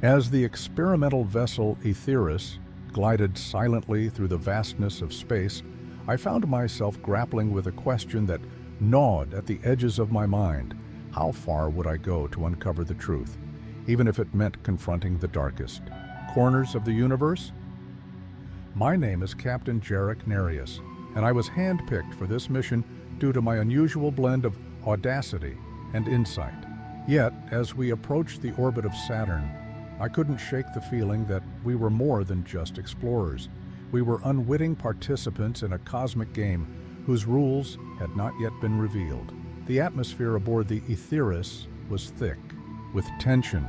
As the experimental vessel Aetheris glided silently through the vastness of space, I found myself grappling with a question that gnawed at the edges of my mind. How far would I go to uncover the truth, even if it meant confronting the darkest corners of the universe? My name is Captain Jarek Nereus, and I was handpicked for this mission due to my unusual blend of audacity and insight. Yet, as we approached the orbit of Saturn, I couldn't shake the feeling that we were more than just explorers. We were unwitting participants in a cosmic game whose rules had not yet been revealed. The atmosphere aboard the Aetheris was thick, with tension,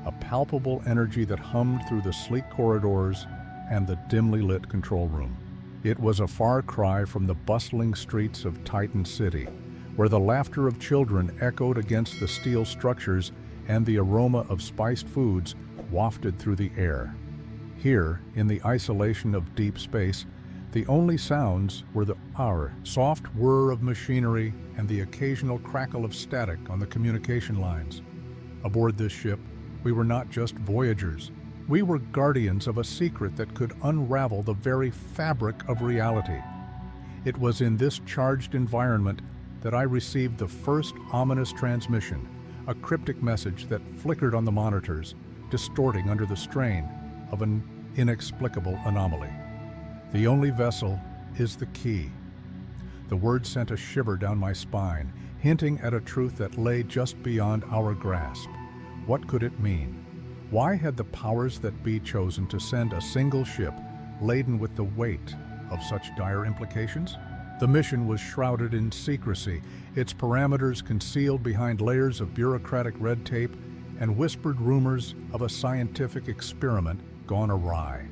a palpable energy that hummed through the sleek corridors and the dimly lit control room. It was a far cry from the bustling streets of Titan City, where the laughter of children echoed against the steel structures and the aroma of spiced foods wafted through the air. Here, in the isolation of deep space, the only sounds were our soft whir of machinery and the occasional crackle of static on the communication lines. Aboard this ship, we were not just voyagers. We were guardians of a secret that could unravel the very fabric of reality. It was in this charged environment that I received the first ominous transmission, a cryptic message that flickered on the monitors, distorting under the strain of an inexplicable anomaly. The only vessel is the key. The word sent a shiver down my spine, hinting at a truth that lay just beyond our grasp. What could it mean? Why had the powers that be chosen to send a single ship laden with the weight of such dire implications? The mission was shrouded in secrecy, its parameters concealed behind layers of bureaucratic red tape and whispered rumors of a scientific experiment gone awry.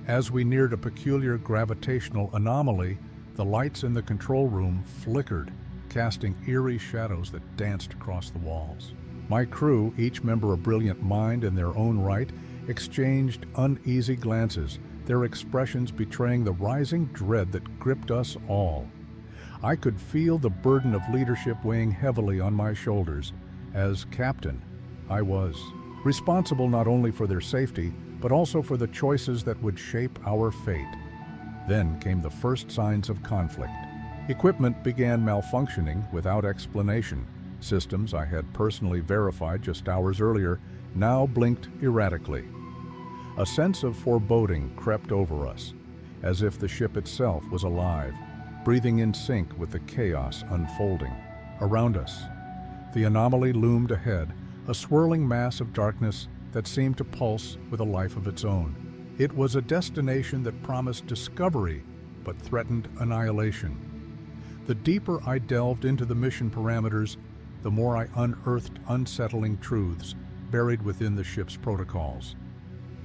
As we neared a peculiar gravitational anomaly, the lights in the control room flickered, casting eerie shadows that danced across the walls. My crew, each member a brilliant mind in their own right, exchanged uneasy glances, their expressions betraying the rising dread that gripped us all. I could feel the burden of leadership weighing heavily on my shoulders. As captain, I was responsible not only for their safety, but also for the choices that would shape our fate. Then came the first signs of conflict. Equipment began malfunctioning without explanation. Systems I had personally verified just hours earlier now blinked erratically. A sense of foreboding crept over us, as if the ship itself was alive, breathing in sync with the chaos unfolding around us. The anomaly loomed ahead, a swirling mass of darkness that seemed to pulse with a life of its own. It was a destination that promised discovery, but threatened annihilation. The deeper I delved into the mission parameters, the more I unearthed unsettling truths buried within the ship's protocols.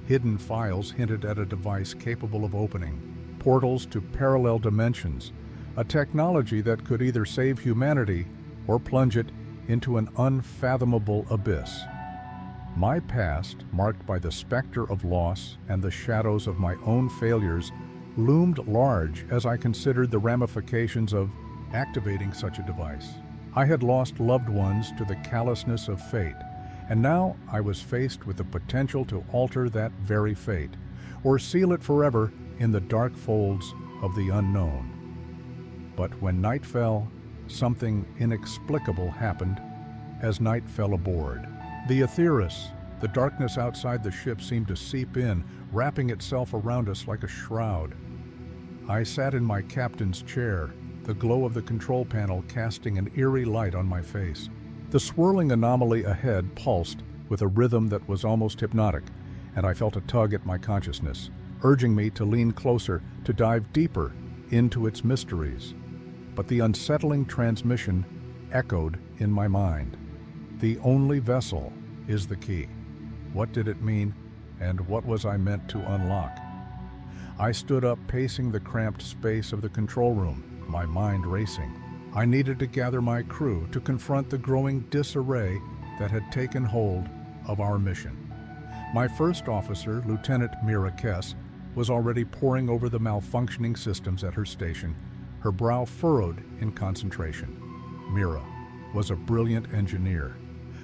Hidden files hinted at a device capable of opening portals to parallel dimensions, a technology that could either save humanity or plunge it into an unfathomable abyss. My past, marked by the specter of loss and the shadows of my own failures, loomed large as I considered the ramifications of activating such a device. I had lost loved ones to the callousness of fate, and now I was faced with the potential to alter that very fate, or seal it forever in the dark folds of the unknown. But when night fell, something inexplicable happened as night fell aboard. The Aetheris, the darkness outside the ship seemed to seep in, wrapping itself around us like a shroud. I sat in my captain's chair, the glow of the control panel casting an eerie light on my face. The swirling anomaly ahead pulsed with a rhythm that was almost hypnotic, and I felt a tug at my consciousness, urging me to lean closer, to dive deeper into its mysteries. But the unsettling transmission echoed in my mind. The only vessel is the key. What did it mean, and what was I meant to unlock? I stood up, pacing the cramped space of the control room, my mind racing. I needed to gather my crew to confront the growing disarray that had taken hold of our mission. My first officer, Lieutenant Mira Kess, was already poring over the malfunctioning systems at her station, her brow furrowed in concentration. Mira was a brilliant engineer,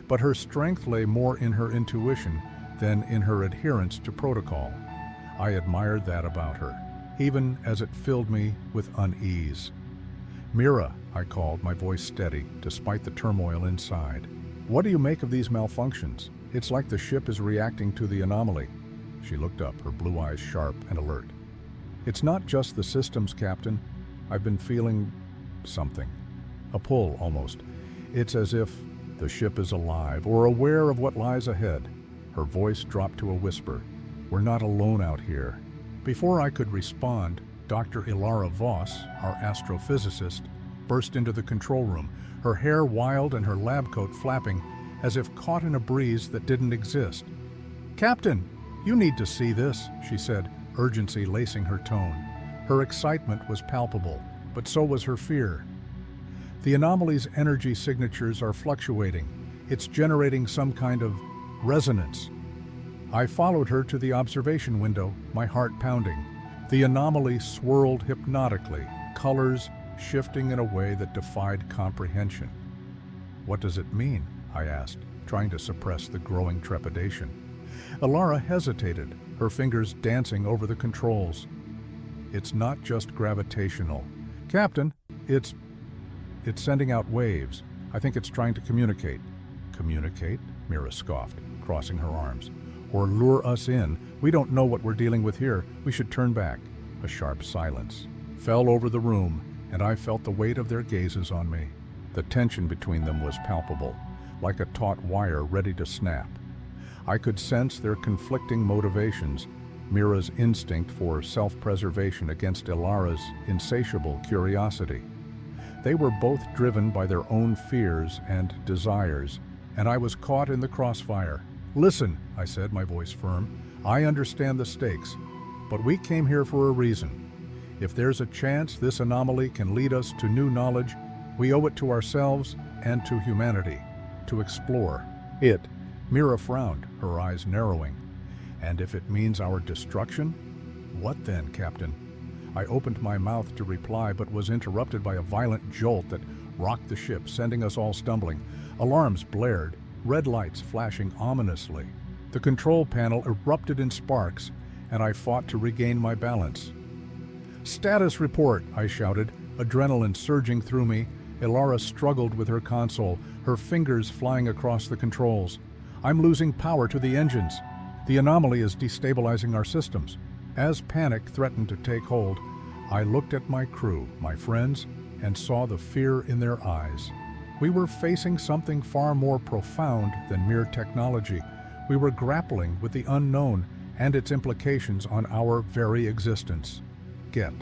but her strength lay more in her intuition than in her adherence to protocol. I admired that about her, even as it filled me with unease. "Mira," I called, my voice steady, despite the turmoil inside. "What do you make of these malfunctions? It's like the ship is reacting to the anomaly." She looked up, her blue eyes sharp and alert. "It's not just the systems, Captain. I've been feeling something. A pull, almost. It's as if the ship is alive or aware of what lies ahead." Her voice dropped to a whisper. "We're not alone out here." Before I could respond, Dr. Ilara Voss, our astrophysicist, burst into the control room, her hair wild and her lab coat flapping as if caught in a breeze that didn't exist. "Captain, you need to see this," she said, urgency lacing her tone. Her excitement was palpable, but so was her fear. "The anomaly's energy signatures are fluctuating. It's generating some kind of resonance." I followed her to the observation window, my heart pounding. The anomaly swirled hypnotically, colors shifting in a way that defied comprehension. "What does it mean?" I asked, trying to suppress the growing trepidation. Ilara hesitated, her fingers dancing over the controls. "It's not just gravitational. Captain, it's sending out waves. I think it's trying to communicate." "Communicate?" Mira scoffed, crossing her arms. "Or lure us in. We don't know what we're dealing with here. We should turn back." A sharp silence fell over the room, and I felt the weight of their gazes on me. The tension between them was palpable, like a taut wire ready to snap. I could sense their conflicting motivations, Mira's instinct for self-preservation against Ilara's insatiable curiosity. They were both driven by their own fears and desires, and I was caught in the crossfire. "Listen," I said, my voice firm. "I understand the stakes, but we came here for a reason. If there's a chance this anomaly can lead us to new knowledge, we owe it to ourselves and to humanity to explore it." Mira frowned, her eyes narrowing. "And if it means our destruction?" "What then, Captain?" I opened my mouth to reply, but was interrupted by a violent jolt that rocked the ship, sending us all stumbling. Alarms blared, red lights flashing ominously. The control panel erupted in sparks, and I fought to regain my balance. "Status report," I shouted, adrenaline surging through me. Ilara struggled with her console, her fingers flying across the controls. "I'm losing power to the engines. The anomaly is destabilizing our systems." As panic threatened to take hold, I looked at my crew, my friends, and saw the fear in their eyes. We were facing something far more profound than mere technology. We were grappling with the unknown and its implications on our very existence. "Get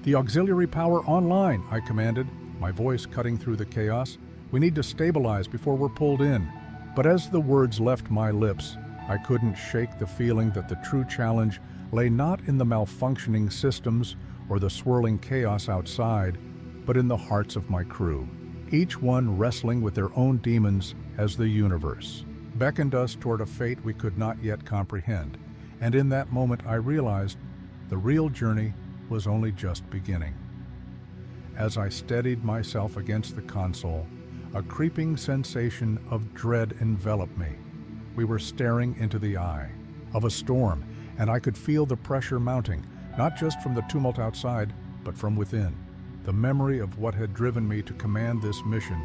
the auxiliary power online," I commanded, my voice cutting through the chaos. "We need to stabilize before we're pulled in." But as the words left my lips, I couldn't shake the feeling that the true challenge lay not in the malfunctioning systems or the swirling chaos outside, but in the hearts of my crew, each one wrestling with their own demons as the universe beckoned us toward a fate we could not yet comprehend. And in that moment I realized the real journey was only just beginning. As I steadied myself against the console, a creeping sensation of dread enveloped me. We were staring into the eye of a storm, and I could feel the pressure mounting, not just from the tumult outside, but from within. The memory of what had driven me to command this mission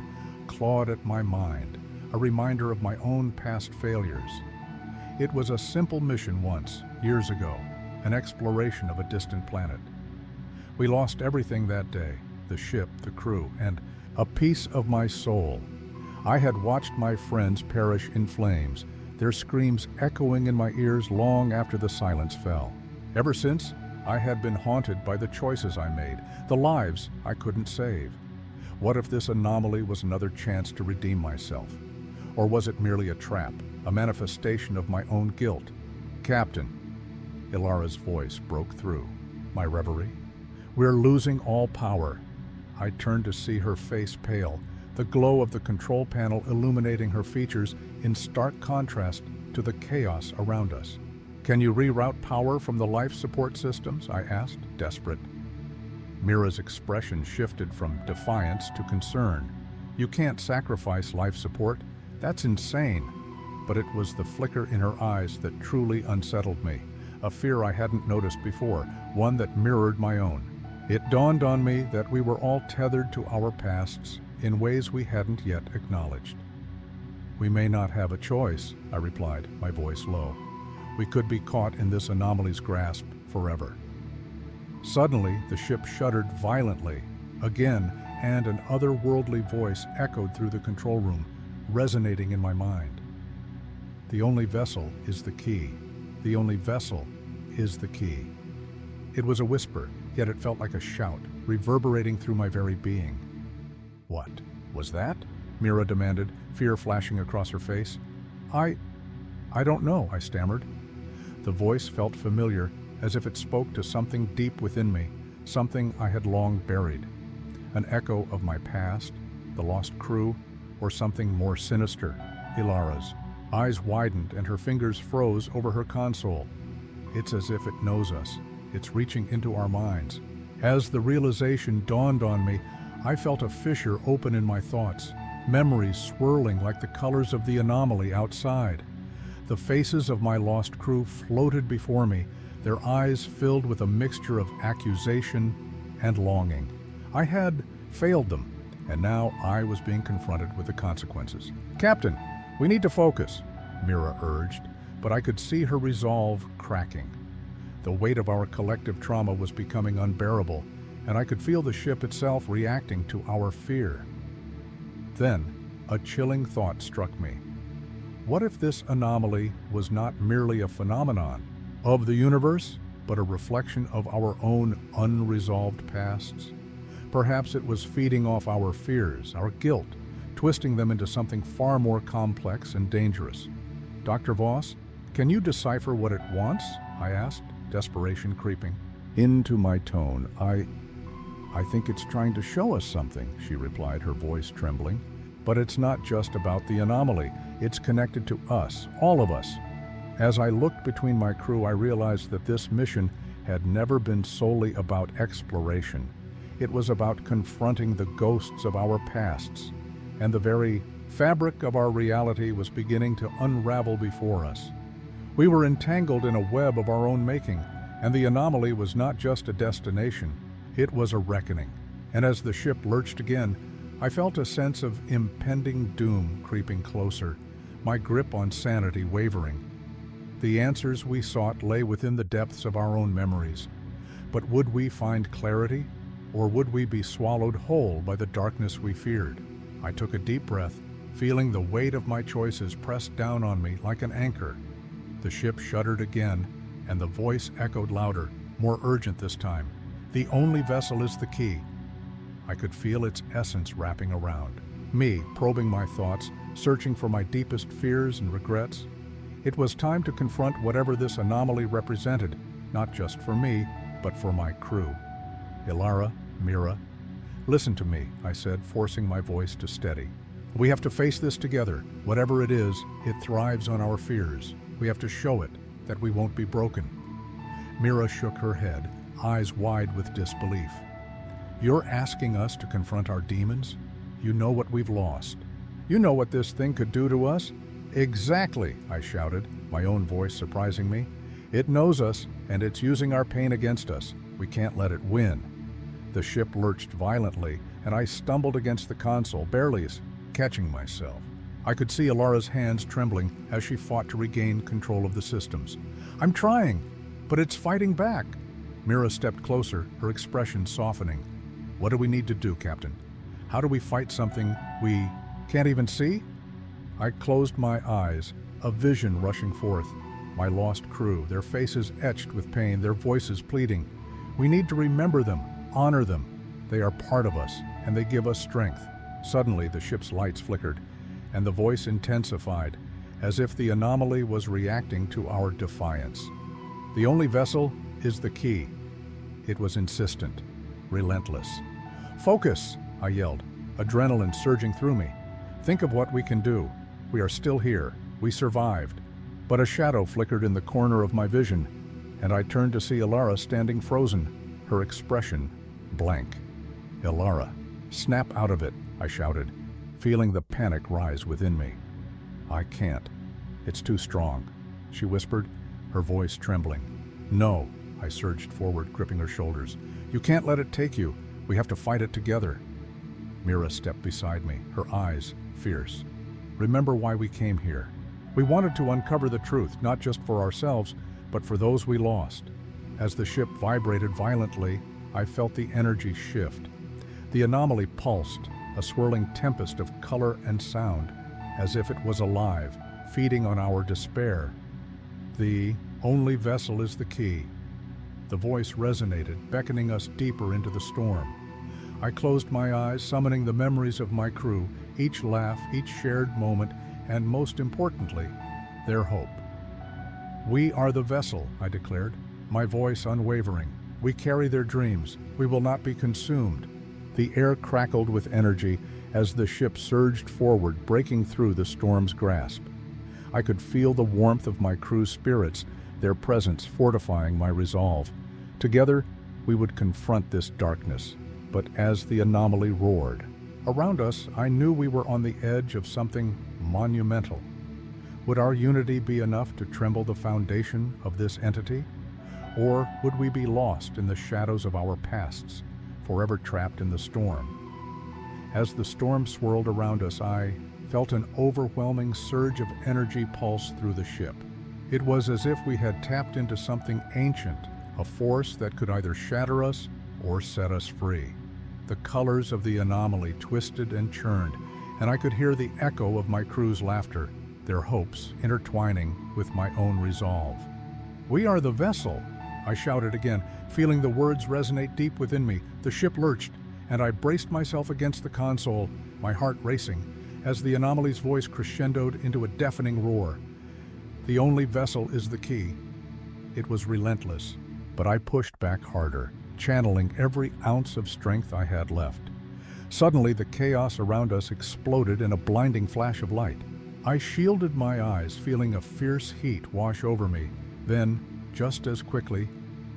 clawed at my mind, a reminder of my own past failures. It was a simple mission once, years ago, an exploration of a distant planet. We lost everything that day, the ship, the crew, and a piece of my soul. I had watched my friends perish in flames, their screams echoing in my ears long after the silence fell. Ever since, I had been haunted by the choices I made, the lives I couldn't save. What if this anomaly was another chance to redeem myself? Or was it merely a trap, a manifestation of my own guilt? "Captain," Ilara's voice broke through my reverie. "We're losing all power." I turned to see her face pale, the glow of the control panel illuminating her features in stark contrast to the chaos around us. "Can you reroute power from the life support systems?" I asked, desperate. Mira's expression shifted from defiance to concern. "You can't sacrifice life support. That's insane." but it was the flicker in her eyes that truly unsettled me, a fear I hadn't noticed before, one that mirrored my own. It dawned on me that we were all tethered to our pasts in ways we hadn't yet acknowledged. "We may not have a choice," I replied, my voice low. "We could be caught in this anomaly's grasp forever." Suddenly, the ship shuddered violently, again, and an otherworldly voice echoed through the control room, resonating in my mind. "The only vessel is the key. The only vessel is the key." It was a whisper, yet it felt like a shout, reverberating through my very being. "What was that?" Mira demanded, fear flashing across her face. I don't know," I stammered. The voice felt familiar, as if it spoke to something deep within me, something I had long buried. An echo of my past, the lost crew, or something more sinister, Ilara's. Eyes widened and her fingers froze over her console. It's as if it knows us. It's reaching into our minds. As the realization dawned on me, I felt a fissure open in my thoughts, memories swirling like the colors of the anomaly outside. The faces of my lost crew floated before me, their eyes filled with a mixture of accusation and longing. I had failed them, and now I was being confronted with the consequences. "Captain, we need to focus," Mira urged, but I could see her resolve cracking. The weight of our collective trauma was becoming unbearable, and I could feel the ship itself reacting to our fear. Then, a chilling thought struck me. What if this anomaly was not merely a phenomenon of the universe, but a reflection of our own unresolved pasts? Perhaps it was feeding off our fears, our guilt, twisting them into something far more complex and dangerous. "Dr. Voss, can you decipher what it wants?" I asked, desperation creeping into my tone. I think it's trying to show us something," she replied, her voice trembling. "But it's not just about the anomaly. It's connected to us, all of us." As I looked between my crew, I realized that this mission had never been solely about exploration. It was about confronting the ghosts of our pasts, and the very fabric of our reality was beginning to unravel before us. We were entangled in a web of our own making, and the anomaly was not just a destination, it was a reckoning. And as the ship lurched again, I felt a sense of impending doom creeping closer, my grip on sanity wavering. The answers we sought lay within the depths of our own memories. But would we find clarity, or would we be swallowed whole by the darkness we feared? I took a deep breath, feeling the weight of my choices pressed down on me like an anchor. The ship shuddered again, and the voice echoed louder, more urgent this time. "The only vessel is the key." I could feel its essence wrapping around me, probing my thoughts, searching for my deepest fears and regrets. It was time to confront whatever this anomaly represented, not just for me, but for my crew. "Ilara, Mira, listen to me," I said, forcing my voice to steady. "We have to face this together. Whatever it is, it thrives on our fears. We have to show it that we won't be broken." Mira shook her head, eyes wide with disbelief. "You're asking us to confront our demons? You know what we've lost. You know what this thing could do to us?" "Exactly," I shouted, my own voice surprising me. "It knows us, and it's using our pain against us. We can't let it win." The ship lurched violently, and I stumbled against the console, barely catching myself. I could see Ilara's hands trembling as she fought to regain control of the systems. "I'm trying, but it's fighting back." Mira stepped closer, her expression softening. "What do we need to do, Captain? How do we fight something we can't even see?" I closed my eyes, a vision rushing forth. My lost crew, their faces etched with pain, their voices pleading. We need to remember them, honor them. They are part of us, and they give us strength. Suddenly, the ship's lights flickered, and the voice intensified, as if the anomaly was reacting to our defiance. "The only vessel is the key." It was insistent, relentless. "Focus!" I yelled, adrenaline surging through me. "Think of what we can do. We are still here. We survived." But a shadow flickered in the corner of my vision, and I turned to see Ilara standing frozen, her expression blank. "Ilara, snap out of it," I shouted, feeling the panic rise within me. "I can't. "It's too strong," she whispered, her voice trembling. "No," I surged forward, gripping her shoulders. "You can't let it take you. We have to fight it together." Mira stepped beside me, her eyes fierce. "Remember why we came here. We wanted to uncover the truth, not just for ourselves, but for those we lost." As the ship vibrated violently, I felt the energy shift. The anomaly pulsed, a swirling tempest of color and sound, as if it was alive, feeding on our despair. "The only vessel is the key." The voice resonated, beckoning us deeper into the storm. I closed my eyes, summoning the memories of my crew, each laugh, each shared moment, and most importantly, their hope. "We are the vessel," I declared, my voice unwavering. "We carry their dreams. We will not be consumed." The air crackled with energy as the ship surged forward, breaking through the storm's grasp. I could feel the warmth of my crew's spirits, their presence fortifying my resolve. Together, we would confront this darkness. But as the anomaly roared around us, I knew we were on the edge of something monumental. Would our unity be enough to tremble the foundation of this entity? Or would we be lost in the shadows of our pasts, forever trapped in the storm? As the storm swirled around us, I felt an overwhelming surge of energy pulse through the ship. It was as if we had tapped into something ancient, a force that could either shatter us or set us free. The colors of the anomaly twisted and churned, and I could hear the echo of my crew's laughter, their hopes intertwining with my own resolve. "We are the vessel," I shouted again, feeling the words resonate deep within me. The ship lurched, and I braced myself against the console, my heart racing, as the anomaly's voice crescendoed into a deafening roar. "The only vessel is the key." It was relentless, but I pushed back harder, channeling every ounce of strength I had left. Suddenly, the chaos around us exploded in a blinding flash of light. I shielded my eyes, feeling a fierce heat wash over me. Then, just as quickly,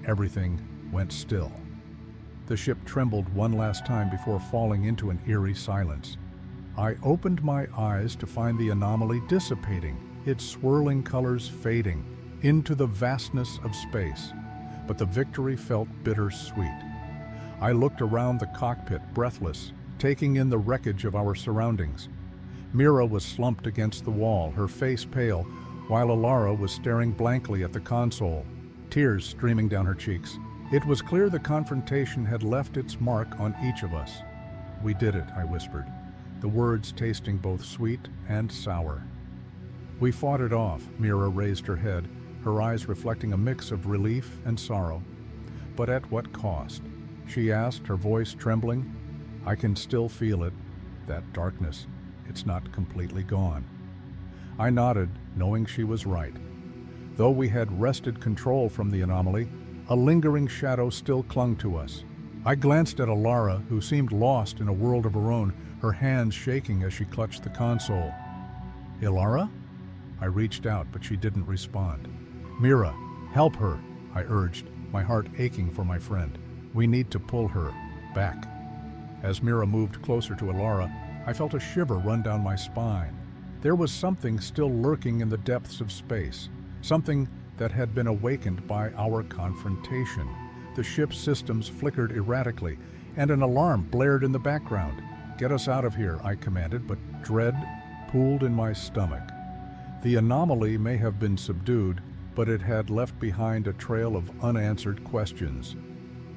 everything went still. The ship trembled one last time before falling into an eerie silence. I opened my eyes to find the anomaly dissipating, its swirling colors fading into the vastness of space. But the victory felt bittersweet. I looked around the cockpit, breathless, taking in the wreckage of our surroundings. Mira was slumped against the wall, her face pale, while Alara was staring blankly at the console, tears streaming down her cheeks. It was clear the confrontation had left its mark on each of us. "We did it," I whispered, the words tasting both sweet and sour. "We fought it off," Mira raised her head, her eyes reflecting a mix of relief and sorrow. "But at what cost?" she asked, her voice trembling. "I can still feel it, that darkness. It's not completely gone." I nodded, knowing she was right. Though we had wrested control from the anomaly, a lingering shadow still clung to us. I glanced at Alara, who seemed lost in a world of her own, her hands shaking as she clutched the console. "Alara?" I reached out, but she didn't respond. "Mira, help her," I urged, my heart aching for my friend. "We need to pull her back." As Mira moved closer to Alara, I felt a shiver run down my spine. There was something still lurking in the depths of space, something that had been awakened by our confrontation. The ship's systems flickered erratically, and an alarm blared in the background. "Get us out of here," I commanded, but dread pooled in my stomach. The anomaly may have been subdued, but it had left behind a trail of unanswered questions.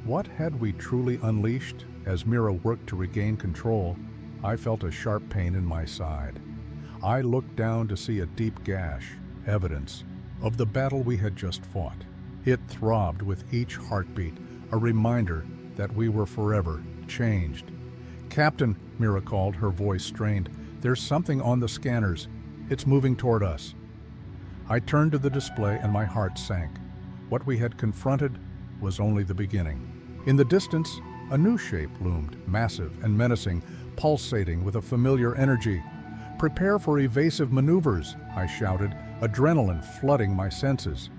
What had we truly unleashed? As Mira worked to regain control, I felt a sharp pain in my side. I looked down to see a deep gash, evidence of the battle we had just fought. It throbbed with each heartbeat, a reminder that we were forever changed. "Captain," Mira called, her voice strained, "there's something on the scanners. It's moving toward us." I turned to the display and my heart sank. What we had confronted was only the beginning. In the distance, a new shape loomed, massive and menacing, pulsating with a familiar energy. "Prepare for evasive maneuvers," I shouted, adrenaline flooding my senses.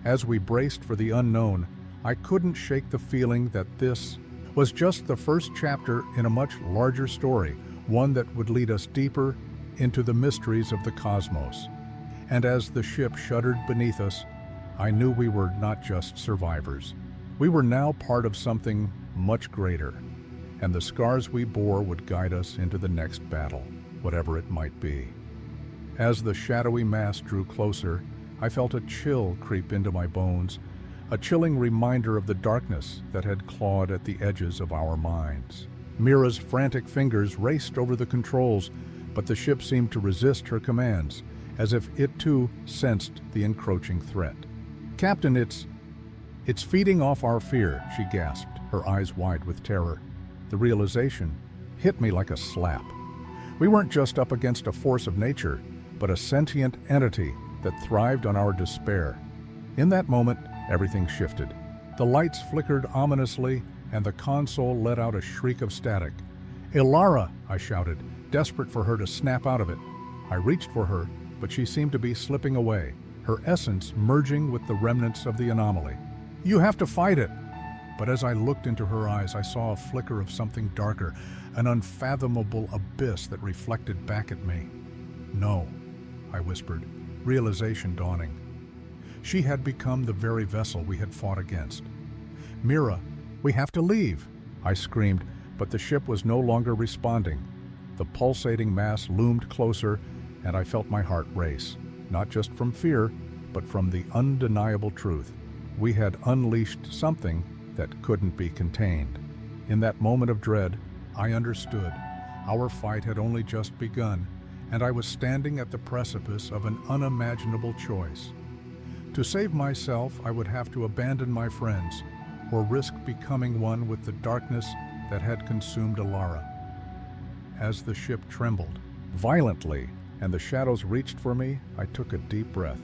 As we braced for the unknown, I couldn't shake the feeling that this was just the first chapter in a much larger story, one that would lead us deeper into the mysteries of the cosmos. And as the ship shuddered beneath us, I knew we were not just survivors. We were now part of something much greater, and the scars we bore would guide us into the next battle, whatever it might be. As the shadowy mass drew closer, I felt a chill creep into my bones, a chilling reminder of the darkness that had clawed at the edges of our minds. Mira's frantic fingers raced over the controls, but the ship seemed to resist her commands, as if it too sensed the encroaching threat. "Captain, it's feeding off our fear," she gasped, her eyes wide with terror. The realization hit me like a slap. We weren't just up against a force of nature, but a sentient entity that thrived on our despair. In that moment, everything shifted. The lights flickered ominously, and the console let out a shriek of static. "Ilara!" I shouted, desperate for her to snap out of it. I reached for her, but she seemed to be slipping away, her essence merging with the remnants of the anomaly. "You have to fight it!" But as I looked into her eyes, I saw a flicker of something darker, an unfathomable abyss that reflected back at me. "No," I whispered, realization dawning. She had become the very vessel we had fought against. "Mira, we have to leave!" I screamed, but the ship was no longer responding. The pulsating mass loomed closer, and I felt my heart race, not just from fear, but from the undeniable truth. We had unleashed something that couldn't be contained. In that moment of dread, I understood. Our fight had only just begun, and I was standing at the precipice of an unimaginable choice. To save myself, I would have to abandon my friends, or risk becoming one with the darkness that had consumed Ilara. As the ship trembled violently and the shadows reached for me, I took a deep breath.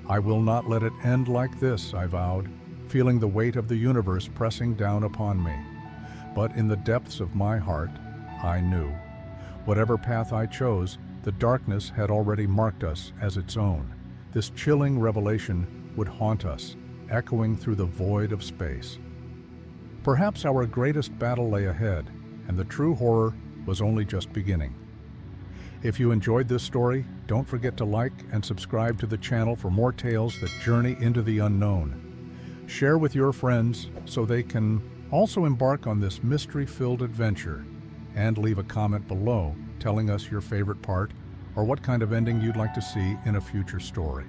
"I will not let it end like this," I vowed, feeling the weight of the universe pressing down upon me. But in the depths of my heart, I knew. Whatever path I chose, the darkness had already marked us as its own. This chilling revelation would haunt us, echoing through the void of space. Perhaps our greatest battle lay ahead, and the true horror was only just beginning. If you enjoyed this story, don't forget to like and subscribe to the channel for more tales that journey into the unknown. Share with your friends so they can also embark on this mystery-filled adventure, and leave a comment below telling us your favorite part or what kind of ending you'd like to see in a future story.